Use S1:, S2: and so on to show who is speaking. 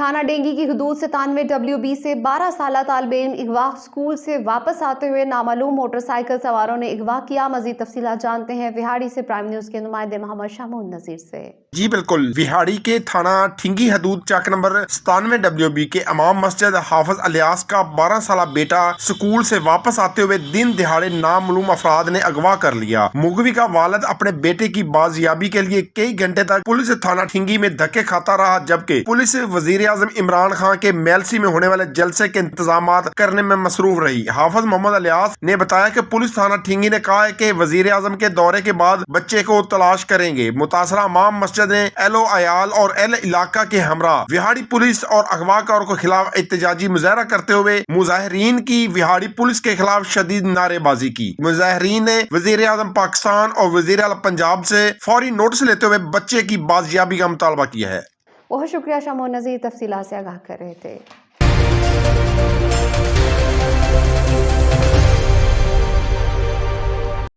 S1: تھانہ ڈینگی کی حدود 97WB سے 12 سالہ طالب علم اغوا اسکول سے واپس آتے ہوئے نامعلوم موٹر سائیکل سواروں نے اغوا کیا۔ مزید تفصیلات جانتے ہیں وہاڑی سے پرائم نیوز کے نمائندے محمد شامون نذیر سے۔
S2: جی بالکل، وہاڑی کے تھانہ ٹھنگی حدود چک نمبر 97WB کے امام مسجد حافظ الیاس کا 12 سالہ بیٹا اسکول سے واپس آتے ہوئے دن دہاڑے نامعلوم افراد نے اغوا کر لیا۔ مغوی کا والد اپنے بیٹے کی بازیابی کے لیے کئی گھنٹے تک پولیس تھانہ ٹھنگی میں دھکے کھاتا رہا، جبکہ پولیس وزیر اعظم عمران خان کے میلسی میں ہونے والے جلسے کے انتظامات کرنے میں مصروف رہی۔ حافظ محمد الیاس نے بتایا کہ پولیس تھانہ ٹھنگی نے کہا ہے کہ وزیر اعظم کے دورے کے بعد بچے کو تلاش کریں گے۔ متاثرہ امام مسجد نے اہل و عیال اور اہل علاقہ کے ہمراہ وہاڑی پولیس اور اغوا کاروں کے خلاف احتجاجی مظاہرہ کرتے ہوئے مظاہرین کی وہاڑی پولیس کے خلاف شدید نعرے بازی کی۔ مظاہرین نے وزیر اعظم پاکستان اور وزیر اعلیٰ پنجاب سے فوری نوٹس لیتے ہوئے بچے کی بازیابی کا مطالبہ کیا ہے۔
S1: بہت شکریہ شامون نذیر، تفصیلات سے آگاہ کر رہے تھے۔